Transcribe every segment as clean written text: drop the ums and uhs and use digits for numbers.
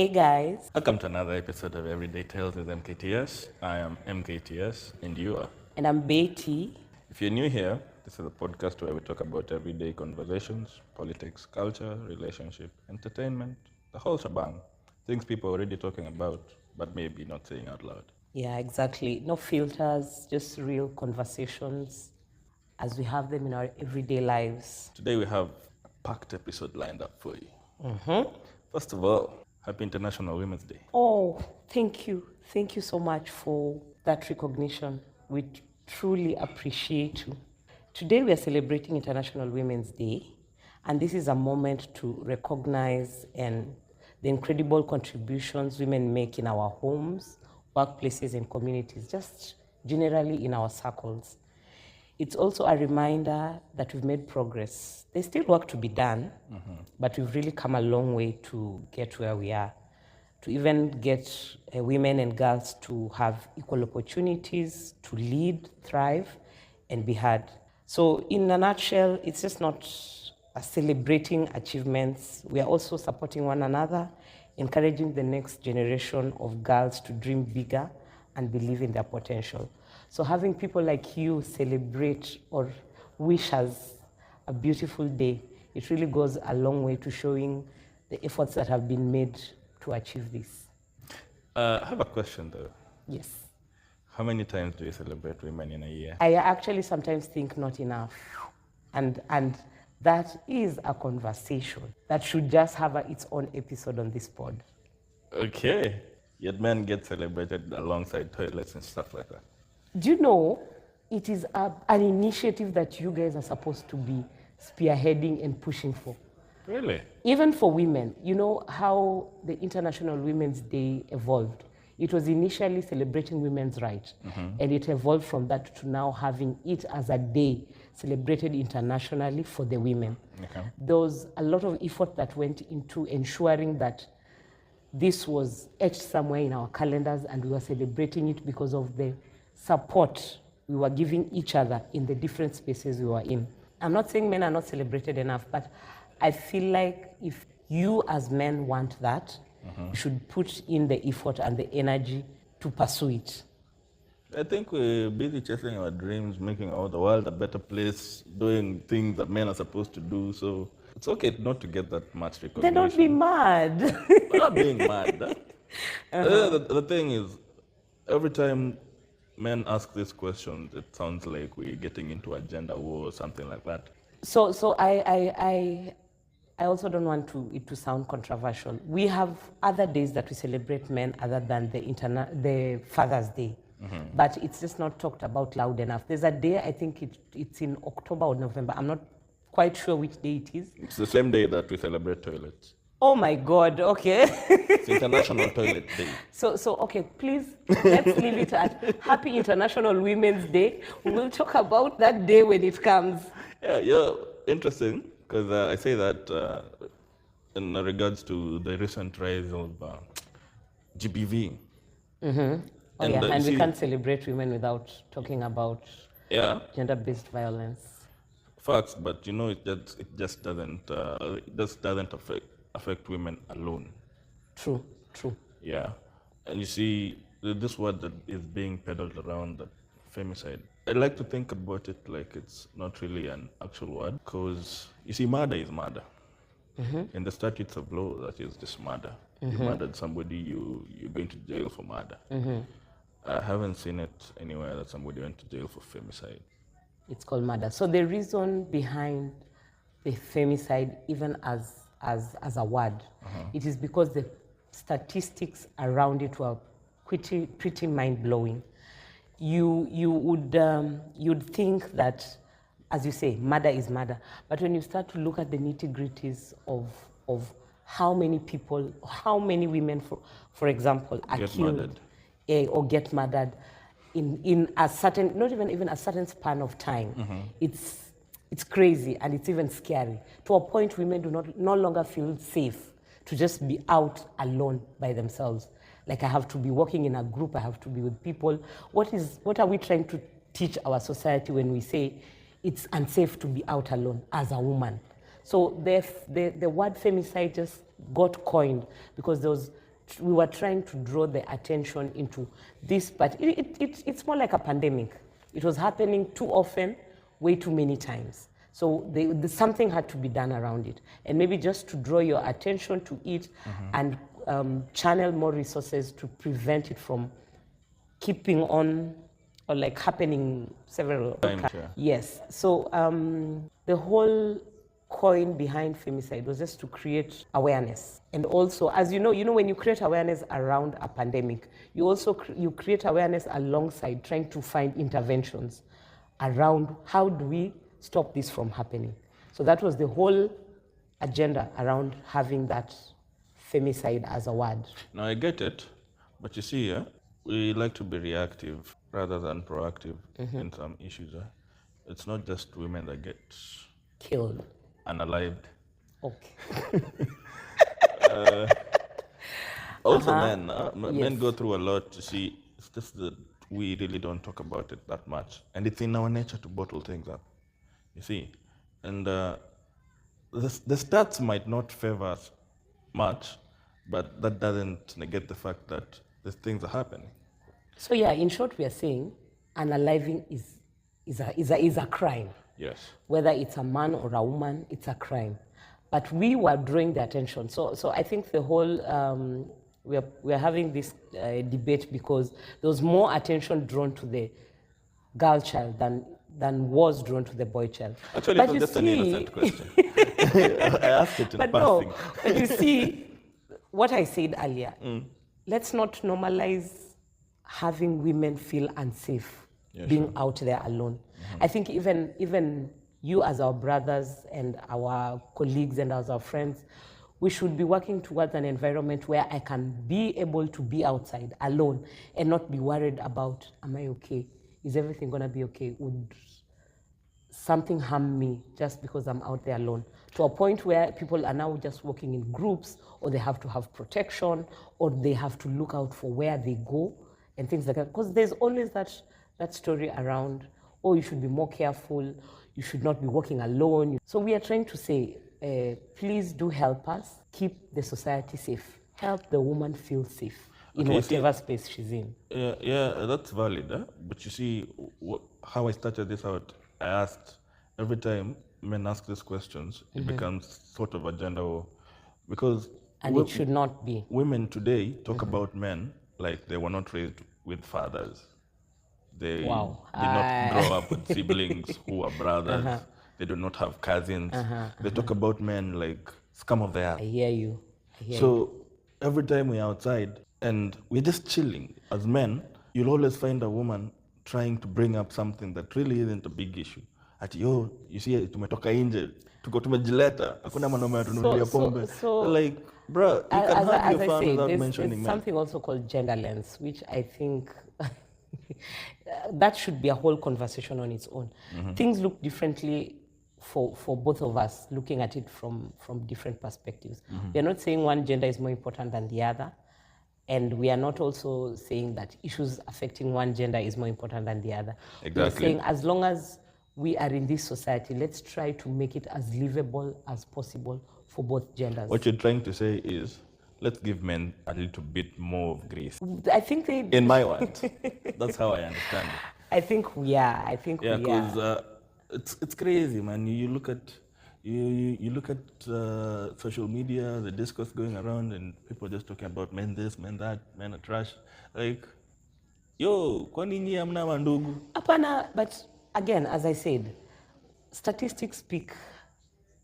Hey guys. Welcome to another episode of Everyday Tales with MKTS. I am MKTS and you are. And I'm Betty. If you're new here, this is a podcast where we talk about everyday conversations, politics, culture, relationship, entertainment, the whole shebang. Things people are already talking about, but maybe not saying out loud. Yeah, exactly. No filters, just real conversations as we have them in our everyday lives. Today we have a packed episode lined up for you. First of all, Happy International Women's Day. Oh, thank you. Thank you so much for that recognition. We truly appreciate you. Today we are celebrating International Women's Day, and this is a moment to recognize the incredible contributions women make in our homes, workplaces, and communities, just generally in our circles. It's also a reminder that we've made progress. There's still work to be done, but we've really come a long way to get where we are, to even get women and girls to have equal opportunities, to lead, thrive, and be heard. So in a nutshell, it's just not celebrating achievements. We are also supporting one another, encouraging the next generation of girls to dream bigger and believe in their potential. So having people like you celebrate or wish us a beautiful day, it really goes a long way to showing the efforts that have been made to achieve this. I have a question though. Yes. How many times do you celebrate women in a year? I actually sometimes think not enough. And that is a conversation that should just have its own episode on this pod. Okay. Yet men get celebrated alongside toilets and stuff like that. Do you know, it is an initiative that you guys are supposed to be spearheading and pushing for. Really? Even for women. You know how the International Women's Day evolved? It was initially celebrating women's rights, and it evolved from that to now having it as a day celebrated internationally for the women. Okay. There was a lot of effort that went into ensuring that this was etched somewhere in our calendars, and we were celebrating it because of the support we were giving each other in the different spaces we were in. I'm not saying men are not celebrated enough, but I feel like if you as men want that, you should put in the effort and the energy to pursue it. I think we're busy chasing our dreams, making our the world a better place, doing things that men are supposed to do. So it's okay not to get that much recognition. Then don't be mad. We're not being mad. The thing is, every time men ask these questions, it sounds like we're getting into a gender war or something like that. So I also don't want it to sound controversial. We have other days that we celebrate men other than the Father's Day. But it's just not talked about loud enough. There's a day, I think it's in October or November. I'm not quite sure which day it is. It's the same day that we celebrate toilets. Oh my God, okay. It's International Toilet Day. So okay, please, let's leave it at Happy International Women's Day. We will talk about that day when it comes. Yeah, interesting, because I say that in regards to the recent rise of GBV. Oh yeah, and we can't celebrate women without talking about gender-based violence. Facts, but you know, it just doesn't affect women alone. True. Yeah, and you see, this word that is being peddled around, the femicide, I like to think about it like it's not really an actual word, because you see, murder is murder. In the statutes of law, that is just murder. You murdered somebody, you're going to jail for murder. I haven't seen it anywhere that somebody went to jail for femicide. It's called murder. So the reason behind the femicide, even as a word, it is because the statistics around it were pretty mind-blowing. You'd think that, as you say, murder is murder. But when you start to look at the nitty-gritties of how many people, how many women, for example, are killed or get murdered in a certain, not even a certain span of time, it's crazy and it's even scary. To a point, women do no longer feel safe to just be out alone by themselves. Like, I have to be working in a group, I have to be with people. What are we trying to teach our society when we say it's unsafe to be out alone as a woman? So the word femicide just got coined because there was we were trying to draw the attention into this, but it's more like a pandemic. It was happening too often, way too many times. So something had to be done around it. And maybe just to draw your attention to it and channel more resources to prevent it from keeping on or like happening several times. Sure. Yes. So the whole coin behind femicide was just to create awareness. And also, as you know, when you create awareness around a pandemic, you also you create awareness alongside trying to find interventions around how do we stop this from happening. So that was the whole agenda around having that femicide as a word. Now I get it, but you see, we like to be reactive rather than proactive in some issues. It's not just women that get Killed. unalived. Okay. Also, men Yes. go through a lot. You see, it's just that we really don't talk about it that much, and it's in our nature to bottle things up. You see, and the stats might not favor us much, but that doesn't negate the fact that these things are happening. So yeah, in short, we are saying unaliving is a crime. Yes. Whether it's a man or a woman, it's a crime. But we were drawing the attention. So I think the whole we're having this debate because there was more attention drawn to the girl child than was drawn to the boy child. Actually, but it was you just an see, innocent question. I asked it in but passing. no, but you see, what I said earlier, let's not normalize having women feel unsafe being out there alone. I think even you as our brothers and our colleagues and as our friends, we should be working towards an environment where I can be able to be outside alone and not be worried about, am I okay? Is everything gonna be okay? Would something harm me just because I'm out there alone? To a point where people are now just working in groups, or they have to have protection, or they have to look out for where they go and things like that. Because there's always that story around, oh, you should be more careful, you should not be walking alone. So we are trying to say, please do help us keep the society safe. Help the woman feel safe in whatever space she's in. Yeah, that's valid. But you see, how I started this out, I asked, every time men ask these questions, it becomes sort of a gender war. Because it should not be. Women today talk about men like they were not raised with fathers. They did not grow up with siblings who are brothers. They do not have cousins. They talk about men like scum of the earth. I hear you. So every time we're outside and we're just chilling, as men, you'll always find a woman trying to bring up something that really isn't a big issue. Ati, yo, you see, tumetoka nje, tuko tumejileta, hakuna mwanaume atununulia pombe. Like, bro, you can have your fun without mentioning men. There's something also called gender lens, which I think that should be a whole conversation on its own. Things look differently for both of us, looking at it from different perspectives. We are not saying one gender is more important than the other, and we are not also saying that issues affecting one gender is more important than the other. Exactly. We are saying as long as we are in this society, let's try to make it as livable as possible for both genders. What you're trying to say is, let's give men a little bit more of grace. I think they... In my words. That's how I understand it. I think we are. Yeah, because it's crazy, man. You look at you look at social media, the discourse going around, and people just talking about men this, men that, men are trash. Like, yo, kwa nini hamna mandugu? Apana, but again, as I said, statistics speak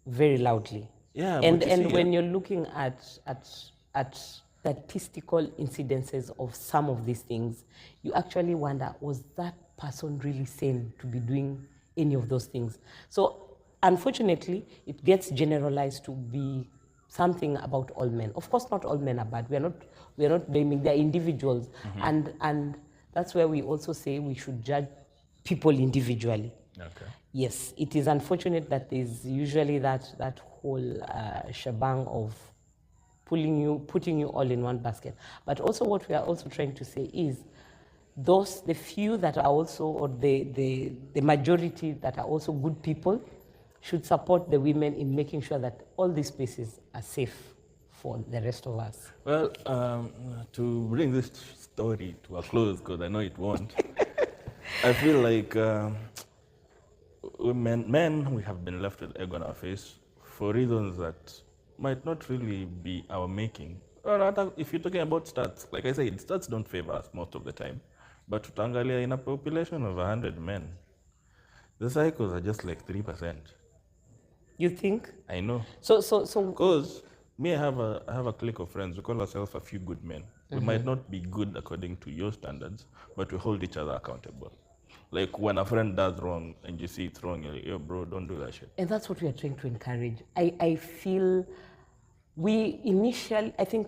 very loudly. Yeah, and when you're looking at statistical incidences of some of these things, you actually wonder, was that person really sane to be doing any of those things? So unfortunately, it gets generalized to be something about all men. Of course, not all men are bad. We are not blaming. They're individuals, and that's where we also say we should judge people individually. Okay. Yes, it is unfortunate that there's usually that whole shebang of putting you all in one basket. But also what we are also trying to say is the few that are also, or the majority that are also good people, should support the women in making sure that all these spaces are safe for the rest of us? Well, to bring this story to a close, because I know it won't, I feel like men, we have been left with egg on our face for reasons that might not really be our making. Or rather, if you're talking about stats, like I said, stats don't favor us most of the time. But Utangalia, in a population of 100 men, the cycles are just like 3%. You think? I know. So. Because me, I have a clique of friends. We call ourselves a few good men. We might not be good according to your standards, but we hold each other accountable. Like when a friend does wrong and you see it's wrong, you're like, yo, bro, don't do that shit. And that's what we are trying to encourage. I feel we initially, I think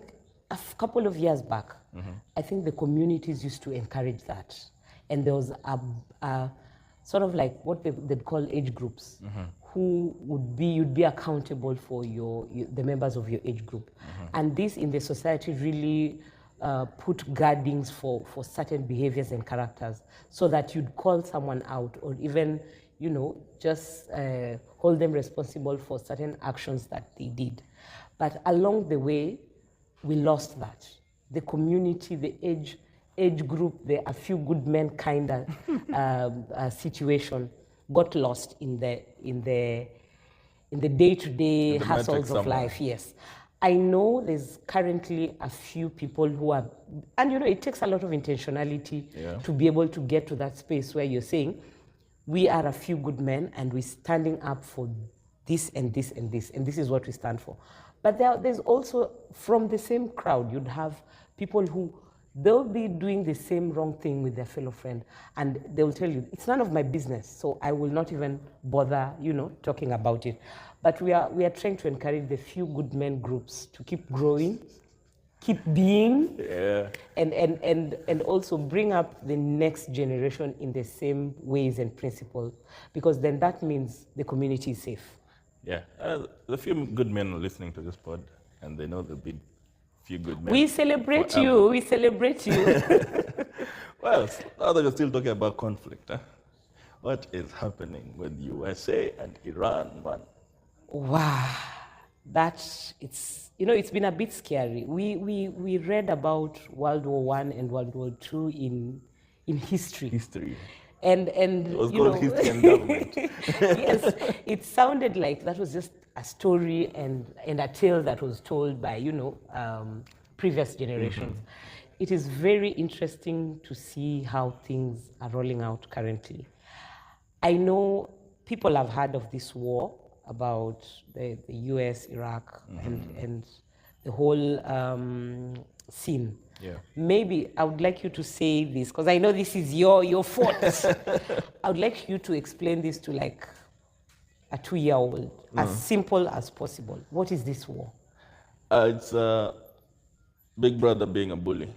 a couple of years back, I think the communities used to encourage that. And there was a sort of like what they'd call age groups, who you'd be accountable for the members of your age group. And this in the society really put guardings for certain behaviors and characters, so that you'd call someone out, or even, just hold them responsible for certain actions that they did. But along the way, we lost that. The community, the age group, a few good men kind of situation got lost in the day-to-day hassles of life. Yes. I know there's currently a few people who are, and it takes a lot of intentionality to be able to get to that space where you're saying, we are a few good men and we're standing up for this and this and this, and this is what we stand for. But there's also, from the same crowd, you'd have people who, they'll be doing the same wrong thing with their fellow friend, and they'll tell you, it's none of my business, so I will not even bother, talking about it. But we are trying to encourage the few good men groups to keep growing, keep being, and also bring up the next generation in the same ways and principles, because then that means the community is safe. Yeah, the few good men are listening to this pod, and they know there'll be few good men. We celebrate you. We celebrate you. Well, now that we're still talking about conflict, what is happening with USA and Iran, man? Wow, it's been a bit scary. We read about World War I and World War II in history. And it was called history and government. Yes, it sounded like that was just a story and a tale that was told by previous generations. It is very interesting to see how things are rolling out currently. I know people have heard of this war about the US, Iraq, and the whole scene. Yeah. Maybe I would like you to say this, because I know this is your fault. I would like you to explain this to like a 2-year-old, as simple as possible. What is this war? It's Big Brother being a bully.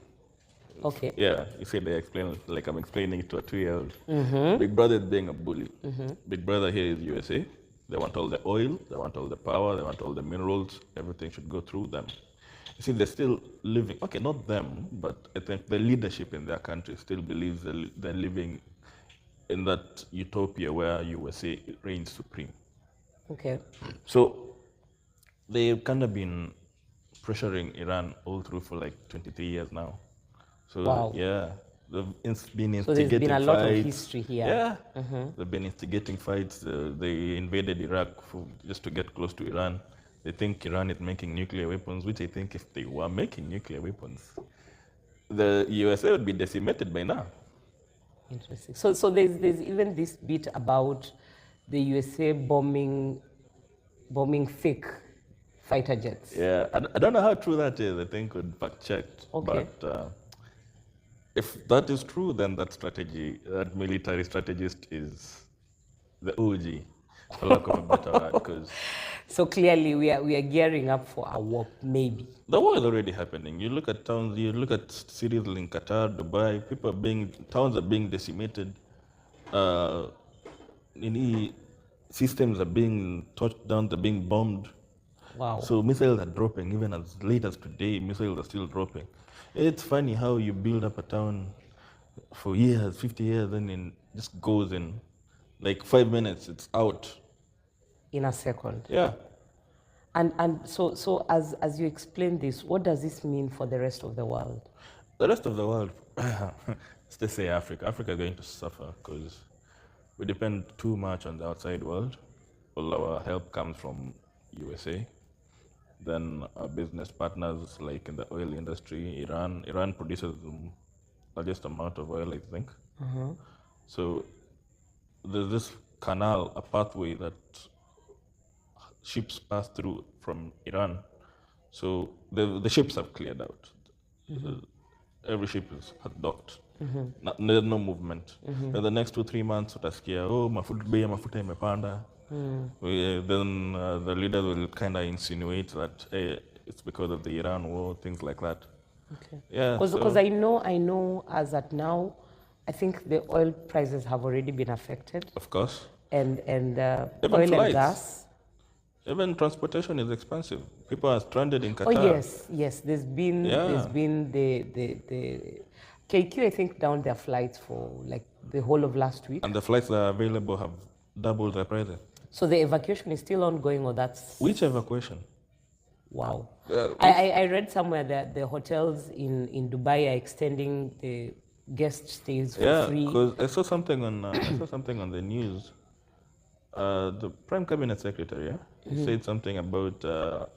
Okay. Yeah, you see, they explain it like I'm explaining it to a 2-year-old. Big Brother is being a bully. Big Brother here is USA. They want all the oil, they want all the power, they want all the minerals. Everything should go through them. You see, they're still living, okay, not them, but I think the leadership in their country still believes they're living in that utopia where USA reigns supreme. Okay. So they've kind of been pressuring Iran all through for like 23 years now. So wow. Yeah, they've been instigating fights. So there's been a lot of history here. Yeah, they've been instigating fights. They invaded Iraq just to get close to Iran. They think Iran is making nuclear weapons, which I think if they were making nuclear weapons, the USA would be decimated by now. Interesting. So there's even this bit about the USA bombing fake fighter jets. Yeah, I don't know how true that is. I think we'd fact checked. Okay. But if that is true, then that military strategist is the OG, for lack of a better word. Because so clearly we are gearing up for a war, maybe. The war is already happening. You look at towns, you look at cities in Qatar, Dubai, towns are being decimated. Systems are being touched down, they're being bombed. Wow. So missiles are dropping, even as late as today, missiles are still dropping. It's funny how you build up a town for years, 50 years, and it just goes in like 5 minutes, it's out. In a second. Yeah. And so as you explain this, what does this mean for the rest of the world? The rest of the world, let's say Africa. Africa is going to suffer because we depend too much on the outside world. All our help comes from USA. Then our business partners, like in the oil industry, Iran produces the largest amount of oil, I think. So there's this canal, a pathway that ships pass through from Iran. So the ships have cleared out. Every ship has docked. There's no movement. In the next 2-3 months, utasikia, oh, bei ya mafuta imepanda. Then the leaders will kind of insinuate that, hey, it's because of the Iran war, things like that. Okay. Yeah. Because I know as at now, I think the oil prices have already been affected. Of course. And Even oil flights. and gas. Even transportation is expensive. People are stranded in Qatar. Oh yes. There's been the KQ, I think, down their flights for like the whole of last week. And the flights that are available have doubled their prices. So the evacuation is still ongoing, or that's... Which evacuation? Wow. I read somewhere that the hotels in Dubai are extending the guest stays for free. Yeah, because I saw something on the news. The Prime Cabinet Secretary, he said something about the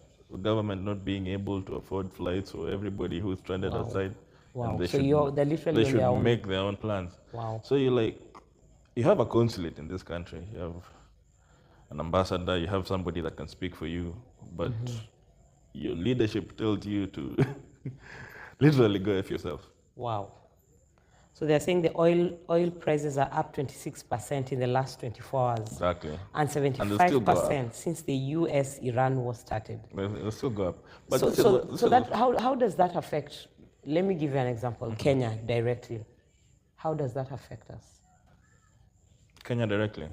government not being able to afford flights for everybody who's stranded outside. Wow. And They're literally they should make their own plans. Wow. So you have a consulate in this country. You have an ambassador. You have somebody that can speak for you, but your leadership tells you to literally go F yourself. Wow. So they're saying the oil prices are up 26% in the last 24 hours. Exactly. And 75% since the US-Iran war started. They'll still go up. But how does that affect? Let me give you an example. Kenya directly. How does that affect us? Kenya directly.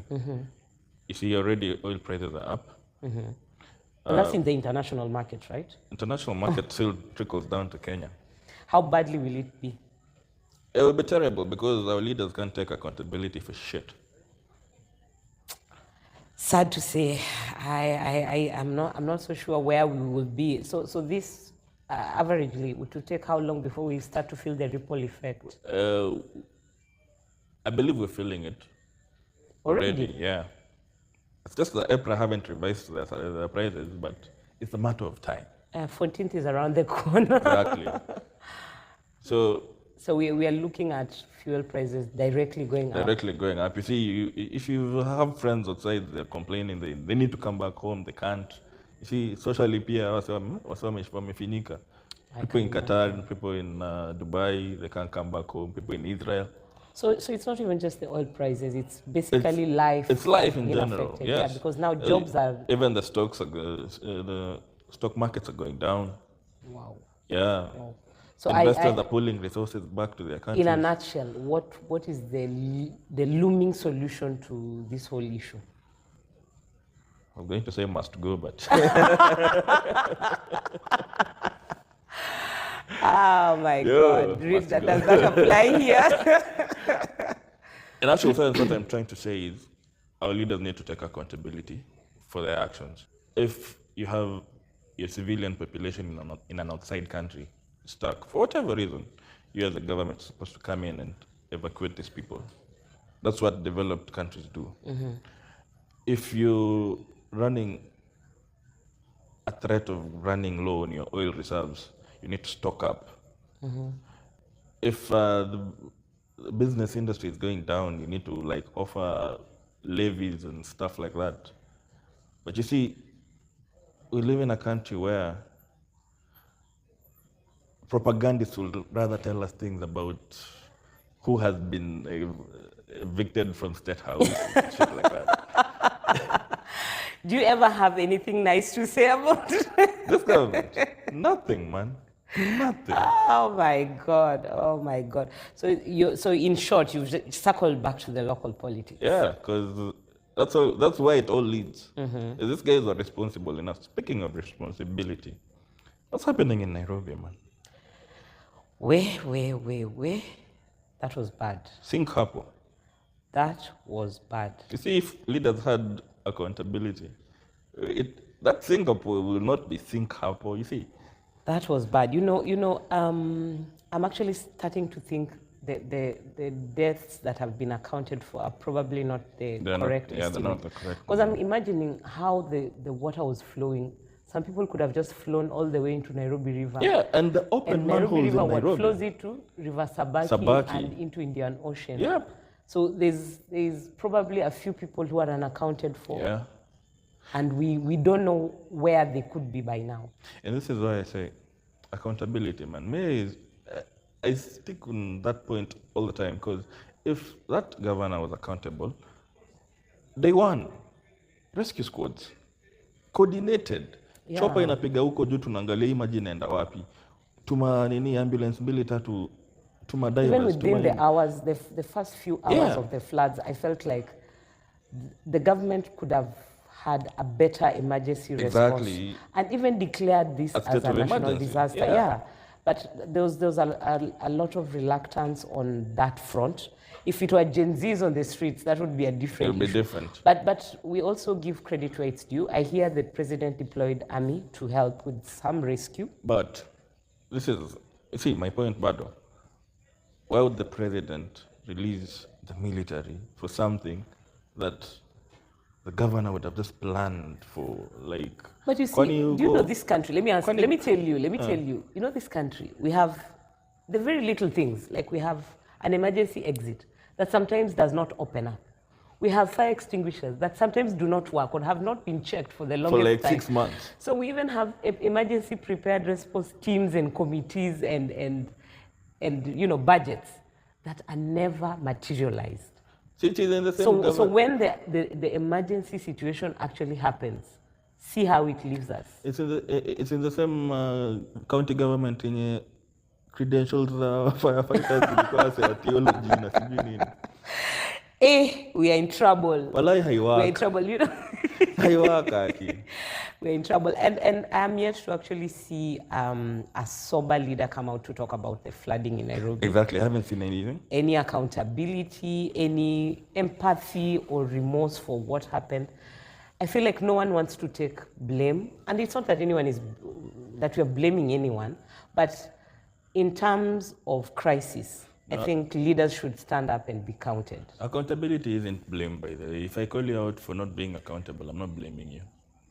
You see, already oil prices are up. But that's in the international market, right? International market still trickles down to Kenya. How badly will it be? It will be terrible because our leaders can't take accountability for shit. Sad to say, I'm not so sure where we will be. So this averagely it will take how long before we start to feel the ripple effect? I believe we're feeling it already. Yeah. It's just that April haven't revised the prices, but it's a matter of time. 14th is around the corner. Exactly. So we are looking at fuel prices directly going up. Directly going up. You see, if you have friends outside, they're complaining, they need to come back home, they can't. You see, socially, pia wamefinika. People in Qatar, people in Dubai, they can't come back home. People in Israel. So it's not even just the oil prices; it's basically life. It's life in general. Affected. Yes. Yeah, because now jobs are. Even the stocks the stock markets are going down. Wow. Yeah. Wow. So investors are pulling resources back to their countries. In a nutshell, what is the looming solution to this whole issue? I'm going to say must go, but. Oh my God! Does that apply here? In actual sense, what I'm trying to say is our leaders need to take accountability for their actions. If you have your civilian population in an outside country stuck, for whatever reason, you as a government are supposed to come in and evacuate these people. That's what developed countries do. If you're running a threat of running low on your oil reserves, you need to stock up. If the business industry is going down, you need to offer levies and stuff like that. But you see, we live in a country where propagandists will rather tell us things about who has been evicted from State House and shit like that. Do you ever have anything nice to say about this government? Nothing, man. Nothing. Oh my God! Oh my God! So in short, you've circled back to the local politics. Yeah, because that's where it all leads. These guys are responsible enough. Speaking of responsibility, what's happening in Nairobi, man? Where? That was bad. Think hapo. That was bad. You see, if leaders had accountability, That Singapore will not be Singapore, you see. That was bad. I'm actually starting to think the deaths that have been accounted for are probably not the correct estimate. They're not the correct. Because I'm imagining how the water was flowing. Some people could have just flown all the way into Nairobi River. Yeah, and the open manholes in Nairobi. What flows into River Sabaki and into Indian Ocean. Yeah. So there's probably a few people who are unaccounted for. Yeah. And we don't know where they could be by now. And this is why I say accountability, man. I stick on that point all the time, because if that governor was accountable, day one, rescue squads, coordinated. Yeah. Chopa inapiga huko juu, tunaangalia hii maji inaenda wapi. Tuma nini ambulance mbili tatu, tuma divers. Even within the hours, the first few hours of the floods, I felt like the government could have had a better emergency response. And even declared this as a national disaster. Yeah. But there was a lot of reluctance on that front. If it were Gen Zs on the streets, that would be a different issue. It would be different. But we also give credit where it's due. I hear the president deployed army to help with some rescue. But this is, you see, my point, Bado. Why would the president release the military for something that the governor would have just planned for, like... But you see, do you know this country? Let me tell you. You know this country, we have the very little things, like we have an emergency exit that sometimes does not open up. We have fire extinguishers that sometimes do not work or have not been checked for the longest time. For like 6 months. So we even have emergency prepared response teams and committees and budgets that are never materialized. So when the emergency situation actually happens, see how it leaves us. It's in the same county government in credentials firefighters because theology na sijui nini. We are in trouble. Walai haiwaka. We are in trouble, Haiwaka aki. We're in trouble. And I'm yet to actually see a sober leader come out to talk about the flooding in Nairobi. Exactly. I haven't seen anything. Any accountability, any empathy or remorse for what happened. I feel like no one wants to take blame. And it's not that that we are blaming anyone, but in terms of crisis, I think leaders should stand up and be counted. Accountability isn't blame, by the way. If I call you out for not being accountable, I'm not blaming you.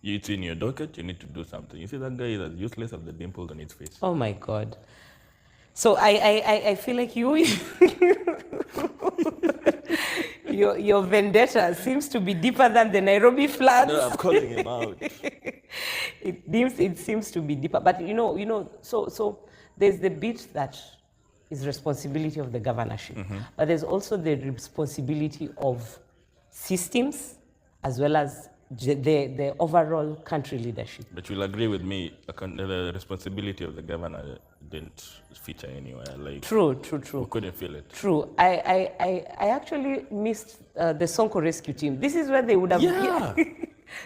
It's in your docket, you need to do something. You see that guy is as useless as the dimples on his face. Oh my God. So I feel like your vendetta seems to be deeper than the Nairobi floods. No, I'm calling him out. It seems to be deeper. But so there's the bit that is responsibility of the governorship. Mm-hmm. But there's also the responsibility of systems as well as the overall country leadership. But you'll agree with me, the responsibility of the governor didn't feature anywhere. Like True. We couldn't feel it. True. I actually missed the Sonko rescue team. This is where they would have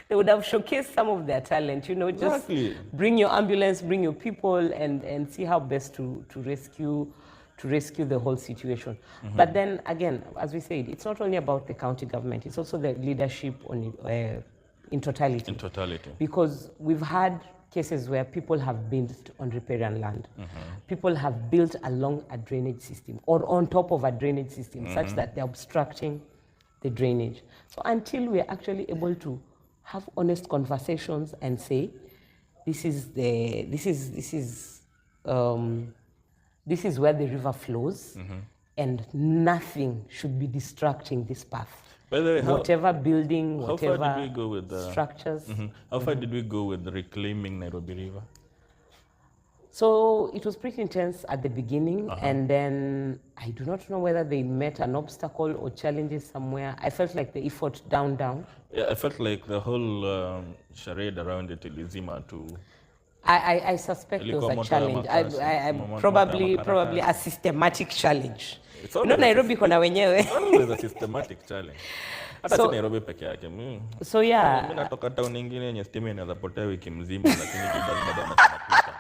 they would have showcased some of their talent, just bring your ambulance, bring your people and see how best to rescue the whole situation. Mm-hmm. But then again, as we said, it's not only about the county government, it's also the leadership in totality. Because we've had cases where people have built on riparian land. Mm-hmm. People have built along a drainage system or on top of a drainage system such that they're obstructing the drainage. So until we're actually able to have honest conversations and say, this is where the river flows, and nothing should be distracting this path. By the way, whatever building, whatever how far did we go with structures. How far did we go with reclaiming Nairobi River? So it was pretty intense at the beginning, and then I do not know whether they met an obstacle or challenges somewhere. I felt like the effort down. Yeah, I felt like the whole charade around it, Elizima, to... I suspect there was a challenge. Probably a systematic challenge. Nairobi kona wenyewe. Always a systematic challenge. Hata si Nairobi peke yake. So yeah. Mimi natoka town nyingine yenye stima inaweza potea wiki mzima lakini bado anapita.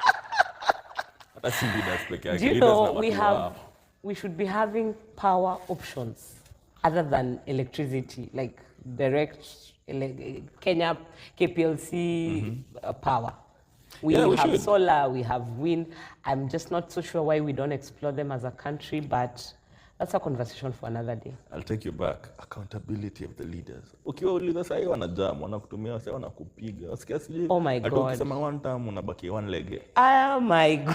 Hata si leaders peke yake. We should be having power options other than electricity, like direct Kenya KPLC power. We Yeah, we have should. solar, we have wind. I'm just not so sure why we don't explore them as a country, but that's a conversation for another day. I'll take you back. Accountability of the leaders. Ukiwauliza sahii wanajam, wanakutumia wase wanakupiga. Wasikia sijui. Oh my hata God. ukisema one time unabaki one leg. Oh my God.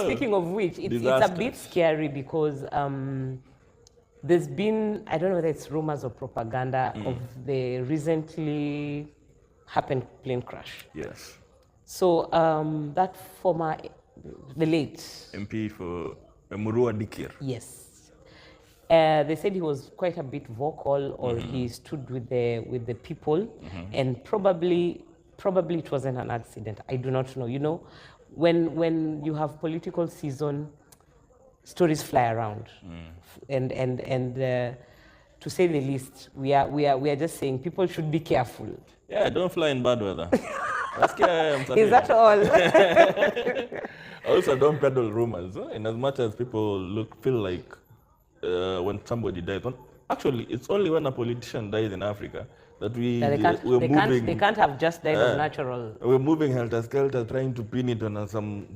Speaking of which, it's a bit scary because there's been, I don't know whether it's rumors or propaganda of the recently happened plane crash. Yes. So that former, the late MP for Murua Dikir. Yes. They said he was quite a bit vocal, or he stood with the people, and probably it wasn't an accident. I do not know. You know, when you have political season, stories fly around, and to say the least, we are just saying people should be careful. Yeah, don't fly in bad weather. Is that all? Also, don't peddle rumors. In as much as people feel like when somebody dies. Actually, it's only when a politician dies in Africa that they can't have just died of natural. We're moving helter-skelter, trying to pin it on some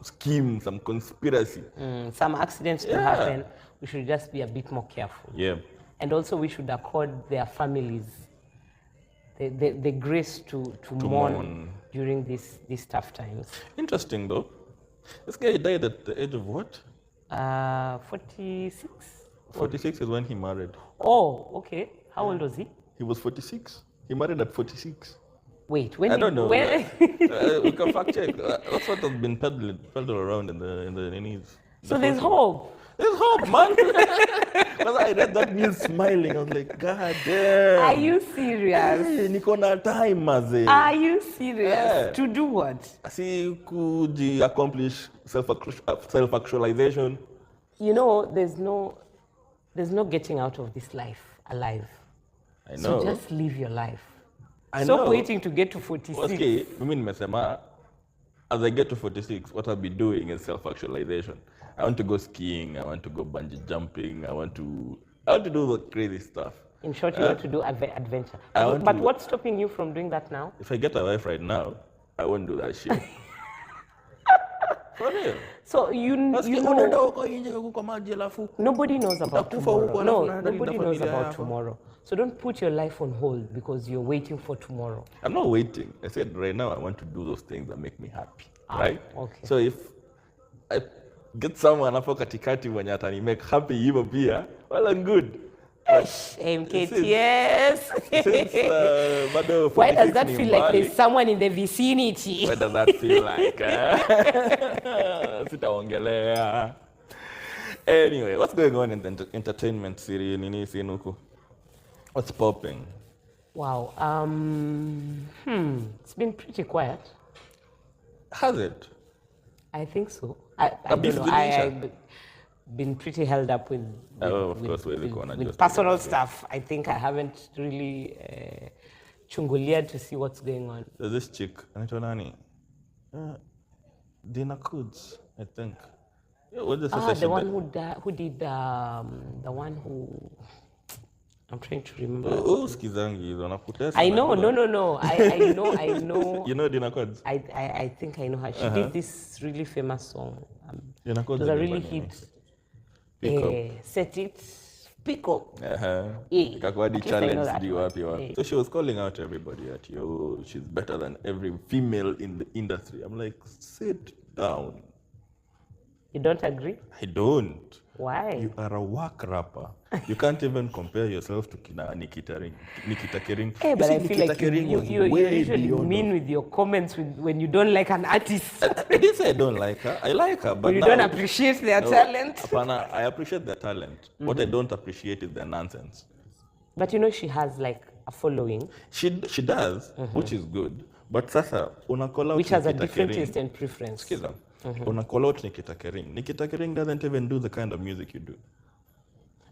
scheme, some conspiracy. Some accidents to happen. We should just be a bit more careful. Yeah. And also, we should accord their families the grace to mourn during these tough times. Interesting, though. This guy died at the age of what? 46. 46 is when he married. Oh, okay. How old was he? He was 46. He married at 46. Wait, when I don't know. When We can fact check. That's what has been peddled around in the news. So there's hope. There's hope, man. Because I read that news smiling. I was like, God damn. Are you serious? Hey, niko na time, maze. Are you serious? Yeah. To do what? See, could you accomplish self-actualization? You know, there's no getting out of this life alive. I know. So just live your life. I Stop know. waiting to get to 46. Okay, mimi nimesema, as I get to 46, what I'll be doing is self-actualization. I want to go skiing. I want to go bungee jumping. I want to do the crazy stuff. In short, you want to do adventure. want But to- what's stopping you from doing that now? If I get a wife right now, I won't do that shit. For real. So you know, nobody knows about tomorrow. No, nobody knows about tomorrow. So don't put your life on hold because you're waiting for tomorrow. I'm not waiting. I said right now I want to do those things that make me happy. Right? Okay. So if I get someone hapo katikati mwenye atani make happy hivyo pia, well and good. MKTS. Bado Why does 46 that ni feel like mbali. there's someone in the vicinity? What does that feel like? Sitaongelea. Anyway, what's going on in the entertainment series? Nini sinuku? What's popping? Wow. It's been pretty quiet. Has it? I think so. I don't beef know. Denisha? I've been pretty held up with Of course, with personal stuff. I think I haven't really chungulia to see what's going on. There's this chick, anaitwa nani? Dina Kuds, I think. Yeah, what does The one who did the one who I'm trying to remember. Skizangi hizo anakutesa. I know, no. I know. You know Dina Kuds? I think I know her. She did this really famous song. Dina It Kuds was a ni really nani? hit. Pick up. Set it, pick up. Yeah. Ikakuwa di At least I know challenge that di one. wapi. So she was calling out everybody at you. She's better than every female in the industry. I'm like, sit down. You don't agree? I don't. Why? You are a work rapper. You can't even compare yourself to Nikita Kering. Hey, but You I see, feel Nikita like Kering was you way usually beyond mean with your comments when you don't like an artist. I didn't say I don't like her. I like her, but When you now, don't appreciate their talent. Apana, I appreciate their talent. What I don't appreciate is their nonsense. But you know she has like a following. She does, which is good. But sasa una call out Which has a Nikita different Kering. taste and preference. Skiza. Una call out Nikita Kering. Nikita Kering doesn't even do the kind of music you do.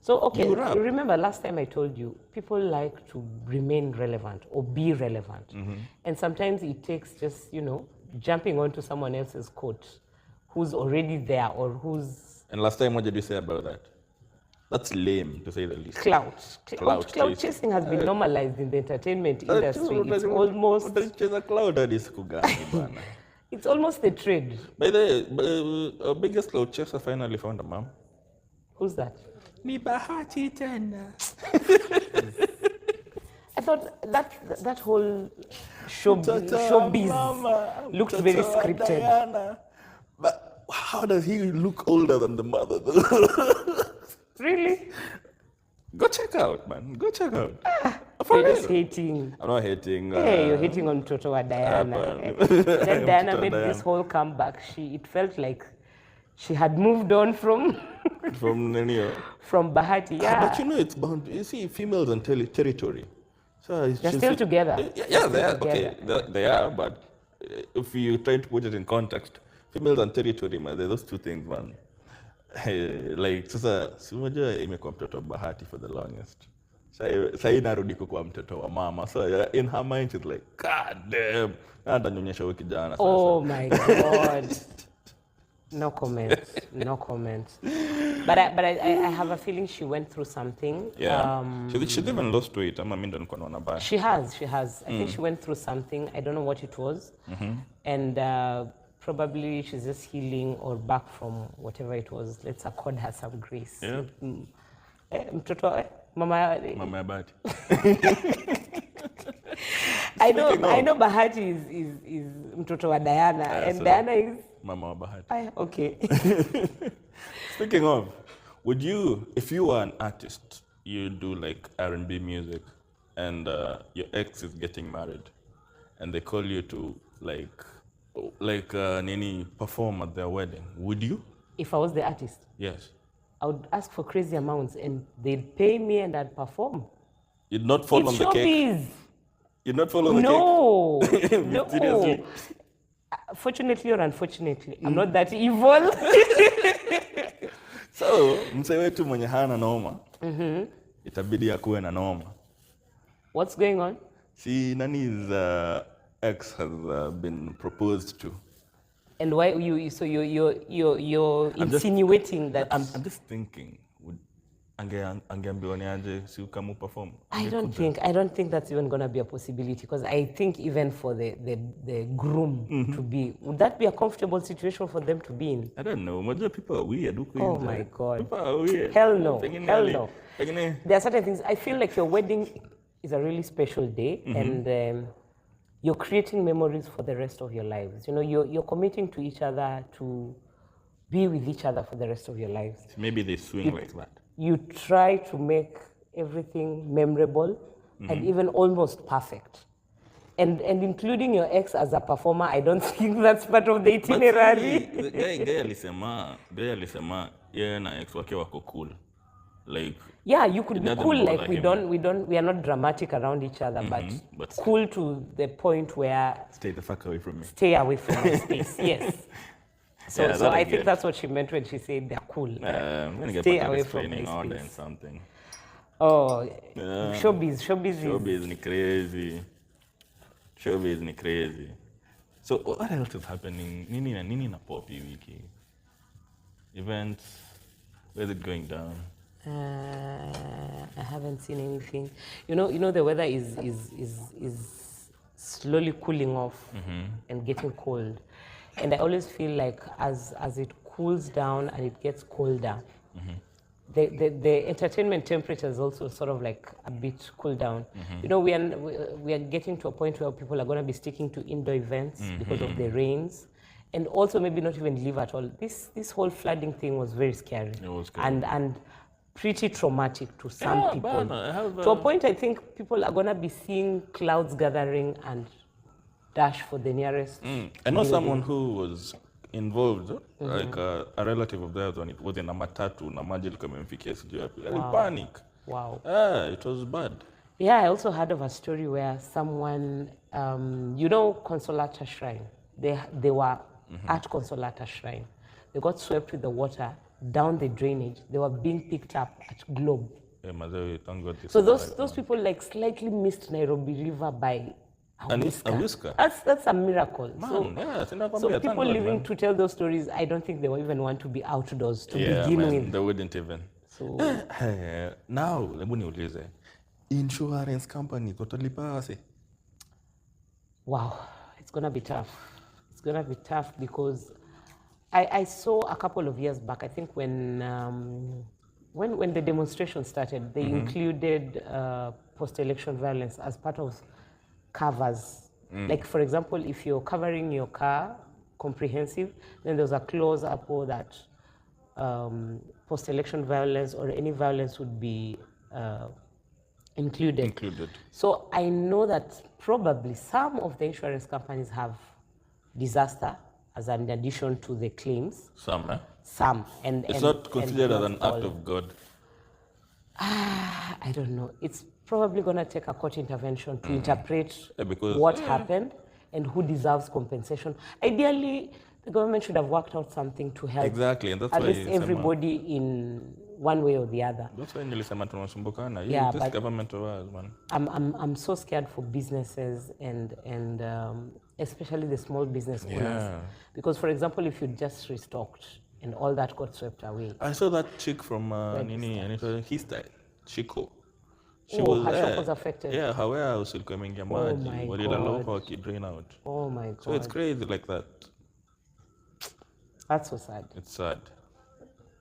So, okay, You rap. remember last time I told you, people like to remain relevant or be relevant. And sometimes it takes just, jumping onto someone else's coat who's already there or who's And last time, what did you say about that? That's lame, to say the least. Clout chasing has been normalized in the entertainment industry. It's almost... It's almost a trade. By the way, our biggest cloud chaser finally found a mom. Who's that? Ni bahati tena. I thought that whole showbiz looked very scripted. Diana. But how does he look older than the mother, though? Really? Go check out, man. Go check out. You're just hating. I'm not hating. Hey, you're hating on Toto wa Diana. Then Diana made this whole comeback. It felt like she had moved on from from Bahati. Yeah. But you know, it's bound. You see, females and territory. So they're still together. Yeah, they are. Okay, they are. But if you try to put it in context, females and territory, man, they're those two things, man. Like, sasa simoja imekuwa mtoto wa Bahati for the longest. Sasa inarudi kwa mtoto wa mama. So in her mind she's like, God damn. Atanyonyesha wiki jana sasa. Oh my God. No comments. No comments. But I have a feeling she went through something. Yeah. She even lost weight. She has. I think she went through something. I don't know what it was. And probably she's just healing or back from whatever it was. Let's accord her some grace. Yeah. Mtoto, mama Bahati. I know Bahati is mtoto wa Diana, and so Diana is Mama wa Bahati. Okay. Speaking of, would you, if you were an artist, you do like R&B music, and your ex is getting married, and they call you to Nini perform at their wedding, would you? If I was the artist? Yes. I would ask for crazy amounts and they'd pay me and I'd perform. You'd not fall on the cake? You'd not fall on the cake? No. Seriously? Fortunately or unfortunately, I'm not that evil. So, mse wetu mwenye hana noma, itabidi akuwe na noma. What's going on? See, Nani's ex has been proposed to. And why you're insinuating that? I'm just thinking, would angeambiwa niaje si ukamu perform? I don't think that's even gonna be a possibility, because I think even for the groom to be, would that be a comfortable situation for them to be in? I don't know. Most people are weird. Oh my God. People are weird. Hell no. There are certain things. I feel like your wedding is a really special day, and you're creating memories for the rest of your lives. You know, you're committing to each other to be with each other for the rest of your lives. Maybe they swing like that. You try to make everything memorable and even almost perfect. And including your ex as a performer, I don't think that's part of the itinerary. Gaya alisema, yeye na ex wake wako cool. Like, yeah, you could be cool, like we are not dramatic around each other, but cool to the point where stay the fuck away from me. Stay away from my space. Yes. So I think that's what she meant when she said they're cool. I'm gonna stay get away from my order space. and something. Oh, showbiz ni crazy. So what else is happening? Nini na popi wiki? Events. Where's it going down? I haven't seen anything. You know the weather is slowly cooling off and getting cold. And I always feel like as it cools down and it gets colder, the entertainment temperatures also sort of like a bit cool down. You know, we are getting to a point where people are going to be sticking to indoor events because of the rains, and also maybe not even live at all. This whole flooding thing was very scary. It was scary. And pretty traumatic to some people. To a point, I think people are going to be seeing clouds gathering and dash for the nearest. I know someone who was involved, like a relative of theirs, when it was in a matatu, na maji ilikuwa imemfikia sijui wapi. Panic. Wow. It was bad. Yeah, I also heard of a story where someone, you know, Consolata Shrine. They were at Consolata Shrine. They got swept with the water down the drainage. They were being picked up at Globe. Yeah, thank God. So those people like slightly missed Nairobi River by And it's a whisker. That's a miracle. Man, So, yeah, so people living to tell those stories, I don't think they will even want to be outdoors to begin man, with. they wouldn't even. So Now, hebu niulize. Insurance company kutolipa wase. wow, it's gonna be tough. It's gonna be tough because I saw a couple of years back, I think when the demonstration started, they included post-election violence as part of covers. Like, for example, if you're covering your car comprehensive, then there's a clause up that post-election violence or any violence would be included. So I know that probably some of the insurance companies have disaster as an addition to the claims. Some. And it's not considered as an act of God. I don't know. It's probably going to take a court intervention to interpret what happened and who deserves compensation. Ideally, the government should have worked out something to help exactly, and that's at why least everybody in one way or the other. That's why Yeah, this but government of ours, man. I'm so scared for businesses and especially the small business owners. Because, for example, if you just restocked and all that got swept away. I saw that chick from Nini, and it was his style, Chico. She her shop was affected. Yeah, her warehouse will come in maji. my God. Drain out. Oh my God. So it's crazy like that. That's so sad. It's sad.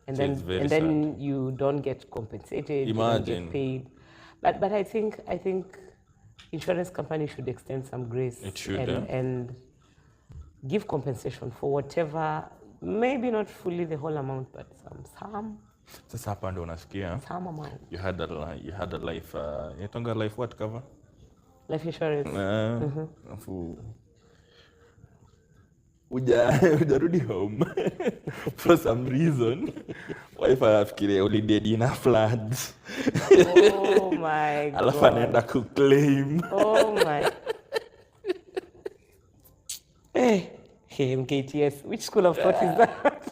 And then you don't get compensated. Imagine. You don't get paid. But I think insurance companies should extend some grace. It should, and give compensation for whatever, maybe not fully the whole amount, but some Sasa hapa ndo unasikia. Some amount. You had a life inatonga life what cover? Life insurance. Afu ujarudi home for some reason. Wife afikiria ulidead in floods. Oh my God. Alafu anaenda kuclaim. Oh my. Hey, MKTS. Which school of thought is that?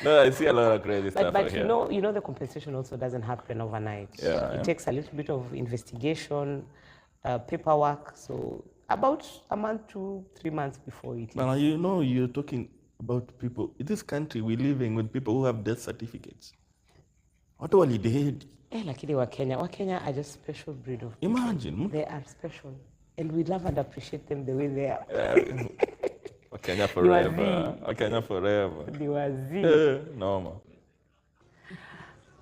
No, I see a lot of crazy stuff. But you know, the compensation also doesn't happen overnight. It takes a little bit of investigation, paperwork. So about a month to 3 months before it is. But you know, you're talking about people in this country. We're living with people who have death certificates. What are they dead? Lakini Wakenya are just special breed of people. Imagine. They are special, and we love and appreciate them the way they are. Wakenya forever. Wakenya forever. They were Normal.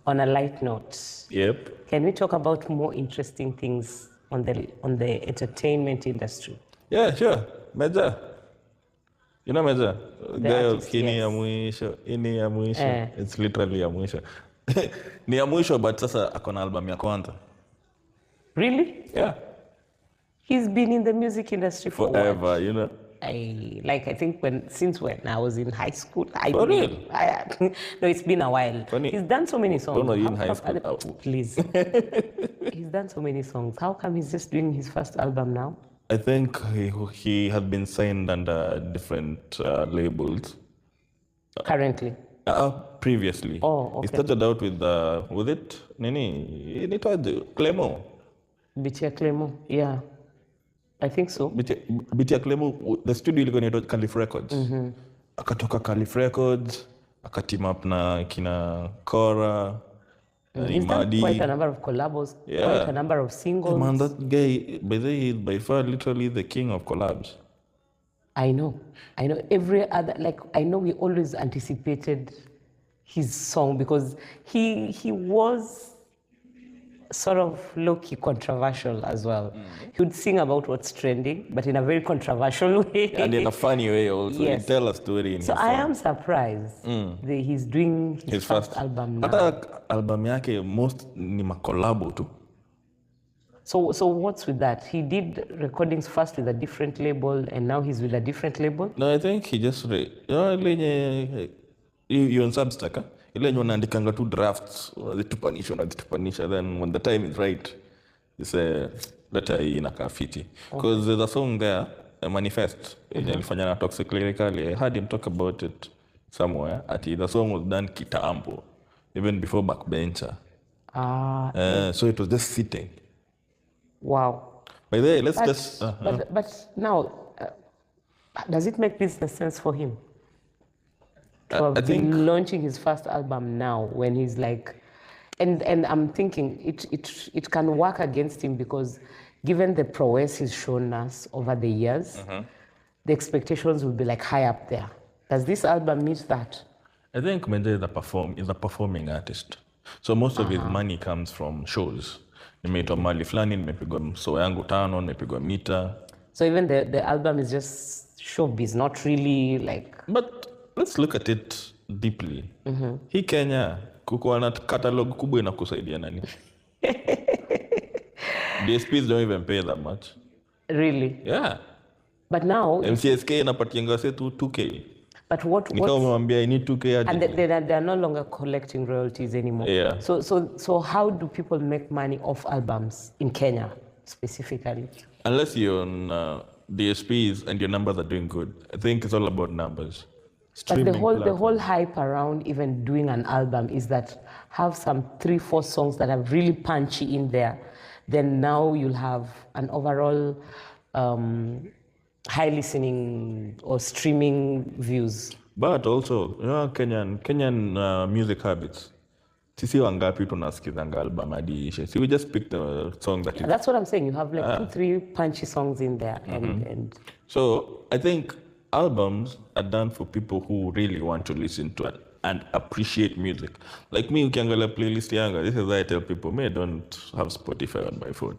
On a light note. Yep. Can we talk about more interesting things on the entertainment industry? Yeah, sure. Meja. You know Meja? Kini ya mwisho. Ini ya mwisho. It's literally ya mwisho. Ni ya mwisho, but sasa akona album ya kwanza. Really? Yeah. He's been in the music industry for forever, what? you know. I think since when I was in high school. For real? No, it's been a while. Funny. He's done so many songs. Don't know you in high school. Please. He's done so many songs. How come he's just doing his first album now? I think he had been signed under different labels. Currently? Previously. Oh, okay. He started out with it? Nini? It was Clemo. Bitia Clemo, yeah. I think so. Bitia Clemo, the studio ilikuwa inaitwa Calif Records. Akatoka Calif Records, akateam up na kina Cora, he's done quite a number of collabs, quite a number of singles. Man, that guy, he's by far literally the king of collabs. I know. Every other, I know we always anticipated his song because he was sort of low-key controversial as well. He would sing about what's trending, but in a very controversial way. And in a funny way also. Yes. He tell a story in so his I song. am surprised that he's doing his first album now. Hata album yake most ni makolabo tu. So what's with that? He did recordings first with a different label and now he's with a different label? No, I think he just you on Substack, ile yenye unaandikanga tu drafts, unazitupanisha, then when the time is right, you say, leta hii inakaa fiti. Because there's a song there, a manifest, yenye alifanya na Toxic Lyrically. I heard him talk about it somewhere. The song was done kitambo, even before Backbencher. So it was just sitting. Wow. By the way, let's But, just. but now, does it make business sense for him to have I think. been launching his first album now when he's like, and I'm thinking it can work against him because given the prowess he's shown us over the years, the expectations will be like high up there. Does this album meet that? I think Menja is a performing artist. So most of his money comes from shows. Nimeitwa mali fulani, nimepigwa mso yangu tano, nimepigwa mita. So even the album is just showbiz, not really like... But let's look at it deeply. Hii Kenya, kukuwa na catalog kubwa inakusaidia nani? DSPs don't even pay that much. Really? Yeah. But now... MCSK inapatianga setu 2K. But what... Nika umewambia I need 2K. And they're no longer collecting royalties anymore. Yeah. So how do people make money off albums in Kenya specifically? Unless you're on DSPs and your numbers are doing good. I think it's all about numbers. But the whole hype around even doing an album is that have some 3-4 songs that are really punchy in there. Then now you'll have an overall high listening or streaming views. But also, you know, Kenyan music habits. Sisi wangapi tunasikizanga album hadi ishe. So we just pick the song that is... That's what I'm saying. You have like 2-3 punchy songs in there. And So I think albums are done for people who really want to listen to it and appreciate music. Like me, ukiangalia playlist yanga, this is why I tell people, I don't have Spotify on my phone.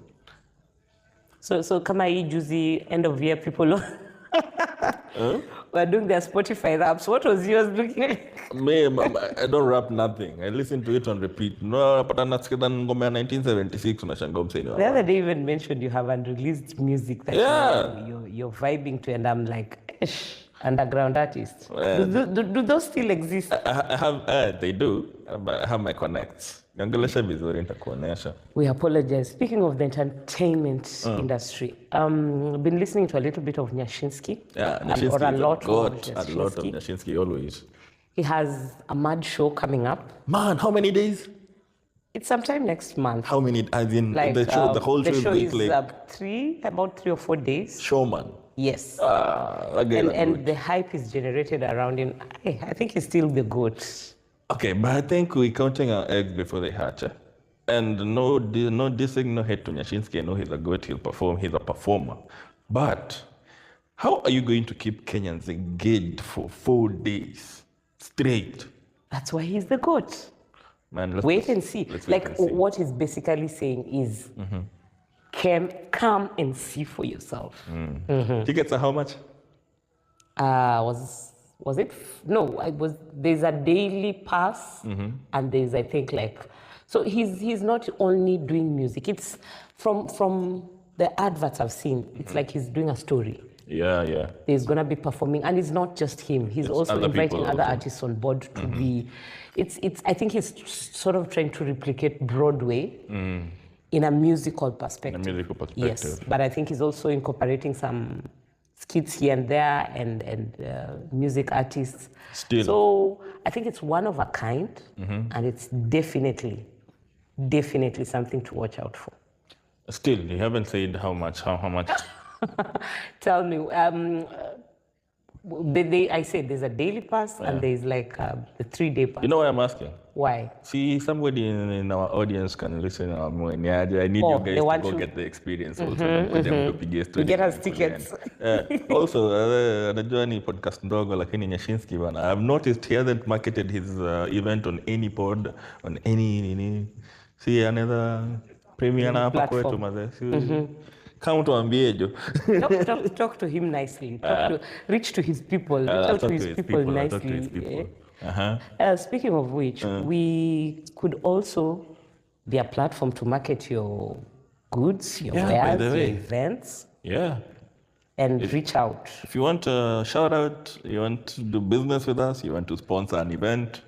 So kama hii juzi end of year people were doing their Spotify raps. What was yours looking like? I don't rap nothing. I listen to it on repeat. No, but nasikiza ngoma ya 1976 unashangaa msanii. The other day you even mentioned you have unreleased music that you're vibing to, and I'm like, underground artists. Do those still exist? I have, they do, but I have my connects. Niongelesha vizuri nitakuonesha. We apologize. Speaking of the entertainment industry, been listening to a little bit of Nyashinsky. Yeah, Nyashinsky or a lot of Nyashinsky always. He has a mad show coming up. Man, how many days? It's sometime next month. How many? As in like, the show, the whole show is like about 3 or 4 days. Showman. Yes. Again, and the hype is generated around him. I think he's still the GOAT. Okay, but I think we're counting our eggs before they hatch. And no dissing, no hate to Nyashinsky. I know he's a GOAT, he'll perform, he's a performer. But how are you going to keep Kenyans engaged for 4 days straight? That's why he's the GOAT. Man, wait and see. Like what he's basically saying is, come and see for yourself. Tickets are how much? Was it? No, there's a daily pass, and there's, I think, like, so he's not only doing music. It's from the adverts I've seen. It's like he's doing a story. Yeah. He's gonna be performing, and it's not just him. He's also inviting other artists on board to be. I think he's sort of trying to replicate Broadway in a musical perspective. Yes, but I think he's also incorporating some skits here and there and music artists. Still. So I think it's one of a kind, and it's definitely something to watch out for. Still, you haven't said how much. How much? Tell me. I said there's a daily pass and there's like the 3-day pass. You know why I'm asking? Why? See, somebody in our audience can listen. I need you guys to go get the experience also. To get us tickets. Also, anajua ni podcast ndogo lakini Nyashinsky bana. I've noticed he hasn't marketed his event on any pod, on any. See, another premiere na hapa kwetu mazee. Come to Ambiejo. Talk to him nicely. Reach to his people. Reach out to his people nicely. Speaking of which, we could also be a platform to market your goods, your wares, your events. Yeah. And reach out. If you want a shout out, you want to do business with us, you want to sponsor an event,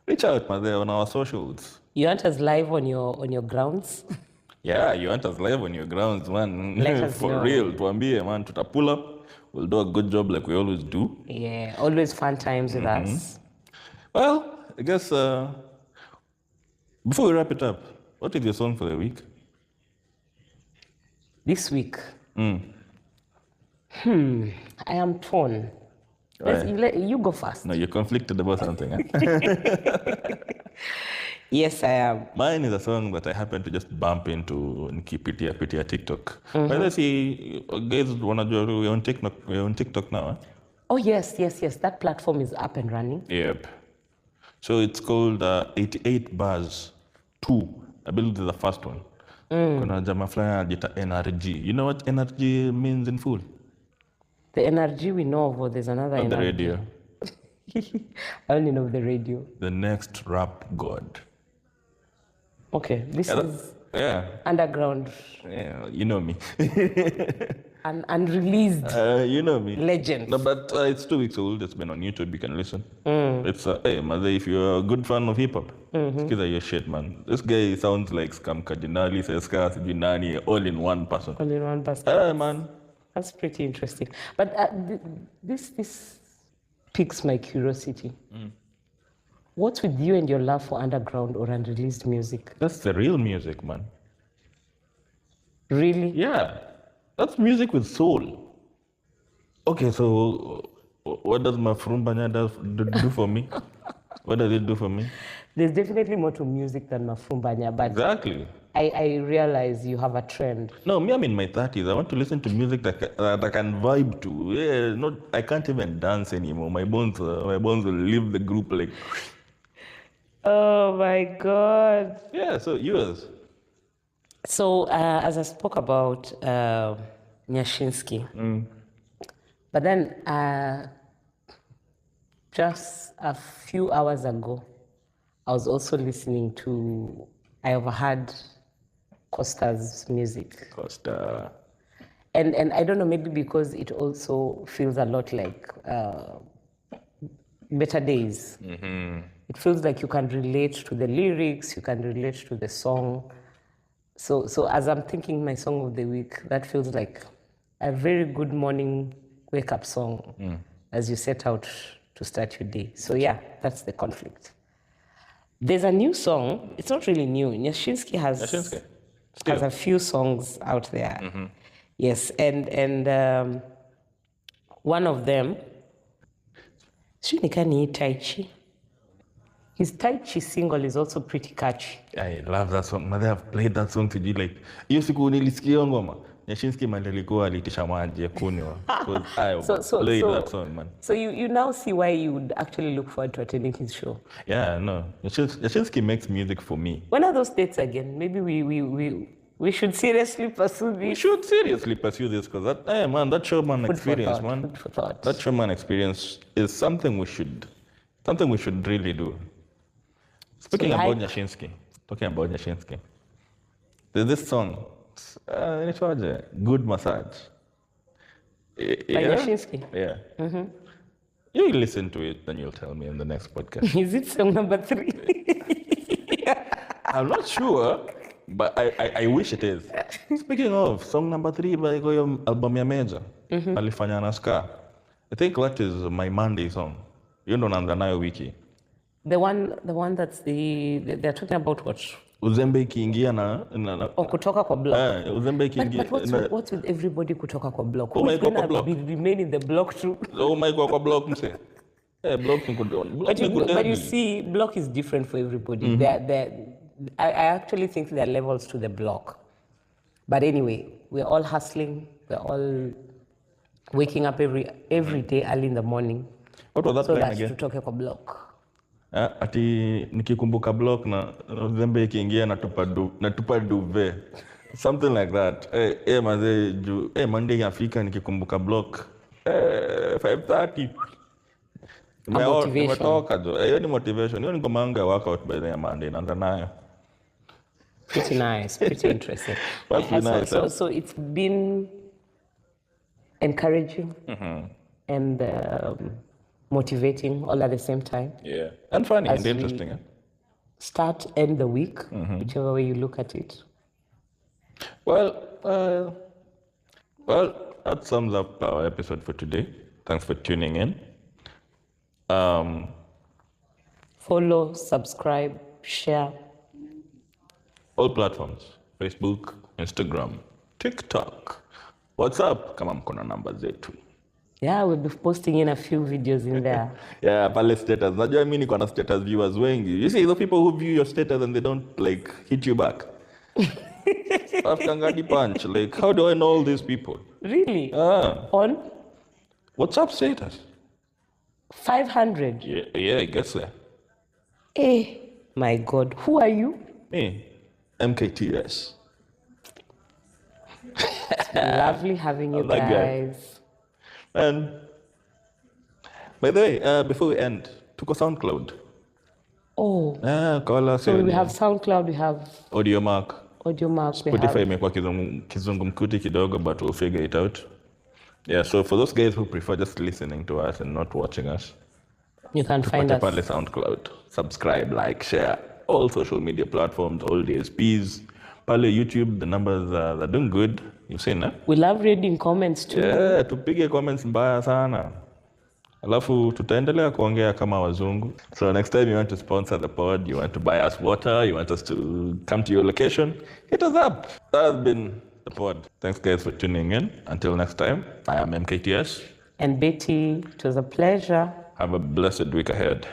reach out on our socials. You want us live on your grounds? Yeah, you want us live on your grounds, man. Let us For know. real. Tuambie, man, tuta pull up. We'll do a good job like we always do. Yeah, always fun times with us. Well, I guess before we wrap it up, what is your song for the week? This week, I am torn. You go first. No, you're conflicted about something. Huh? Yes, I am. Mine is a song that I happen to just bump into nikipitia TikTok. By the way, see, guys, we're on TikTok. We're on TikTok now. Huh? Oh, yes. That platform is up and running. Yep. So it's called 88 Bars 2. I believe this is the first one. Kuna jamaa fulani anajiita NRG. You know what NRG means in full? The NRG we know of, or there's another On NRG? the radio. I only know the radio. The next rap god. Okay, this is underground. Yeah, you know me. and unreleased you know me. legend. No, but it's 2 weeks old. It's been on YouTube. You can listen. It's hey, mother, if you're a good fan of hip hop, excuse your shit, man. This guy sounds like Scam Cardinali, Seska, Sijinani, all in one person. All in one person. Hey, man. That's pretty interesting. But this piques my curiosity. What's with you and your love for underground or unreleased music? That's the real music, man. Really? Yeah. That's music with soul. Okay, so what does my Frumbanya do for me? What does it do for me? There's definitely more to music than Mafumbanya, but Exactly. I realize you have a trend. No, me, I'm in my 30s. I want to listen to music that I can vibe to. Yeah, I can't even dance anymore. My bones will leave the group like. Oh my God. Yeah, so yours. So as I spoke about Nyashinsky, but then just a few hours ago, I was also listening to, I overheard Costa's music. Costa. And I don't know, maybe because it also feels a lot like Better Days. It feels like you can relate to the lyrics, you can relate to the song. So as I'm thinking my song of the week, that feels like a very good morning wake-up song as you set out to start your day. So yeah, that's the conflict. There's a new song. It's not really new. Nyashinsky has a few songs out there. Yes, and one of them, Shinikani Tai Chi. His Tai Chi single is also pretty catchy. I love that song. Mother, I've played that song to you like, hiyo siku nilisikia ngoma. Nyashinsky alikuwa alitisha maji ya kunywa. I played that song, man. So you now see why you would actually look forward to attending his show. Yeah, no. Nyashinsky makes music for me. When are those dates again? Maybe we should seriously pursue this. We should seriously pursue this because that showman experience, man. That showman experience is something we should really do. Talking about Nyashinsky, there's this song, Good Massage. By Nyashinsky? Yeah. You listen to it, then you'll tell me in the next podcast. Is it song number 3? I'm not sure, but I wish it is. Speaking of, song number 3 by Goyo album ya Major, alifanya na Ska. I think that is my Monday song. You know Nandanayo Wiki. The one that's they're talking about what? Uzembe ikiingia na kutoka kwa block. Uzembe ikiingia. But what's with everybody kutoka kwa block? Oh, who's gonna remain in the block too? Oh my God, kwa block mse. Block ni but you see, block is different for everybody. I actually think there are levels to the block. But anyway, we're all hustling. We're all waking up every day early in the morning. What was that so line again? Tutoke kwa block. Ati nikikumbuka block na uzembe ikiingia natupa duve. Something like that. Monday yafika nikikumbuka block. 5:30. Motivation. Hiyo ni motivation. Hiyo ni ngoma yangu ya workout by the Monday naanza nayo. Pretty nice, pretty interesting. That's nice. So it's been encouraging and motivating all at the same time. Yeah, and funny As and interesting. End the week, whichever way you look at it. Well, that sums up our episode for today. Thanks for tuning in. Follow, subscribe, share. All platforms: Facebook, Instagram, TikTok, WhatsApp kama mko na namba zetu. Yeah, we'll be posting in a few videos in there. Yeah, pale status. Najua mimi niko na status viewers wengi. You see the people who view your status and they don't like hit you back. After Ngadi punch, like how do I know all these people? Really? On WhatsApp status. 500. Yeah, I guess so. My God, who are you? Me, MKTS. Lovely having you That guy. guys. And by the way, before we end, tuko SoundCloud. Oh, Call us. so we have SoundCloud, we have AudioMark. AudioMark, we Spotify have... imekuwa kizungumkuti kidogo, but we'll figure it out. Yeah, so for those guys who prefer just listening to us and not watching us, You can find us. pale SoundCloud. Subscribe, like, share. All social media platforms, all DSPs. Pale YouTube, the numbers are doing good. You've seen, eh? We love reading comments too. Yeah, tupige comments mbaya sana. Alafu tutaendelea kuongea kama wazungu. So next time you want to sponsor the pod, you want to buy us water, you want us to come to your location, hit us up. That has been the pod. Thanks guys for tuning in. Until next time, I am MKTS. And Betty, it was a pleasure. Have a blessed week ahead.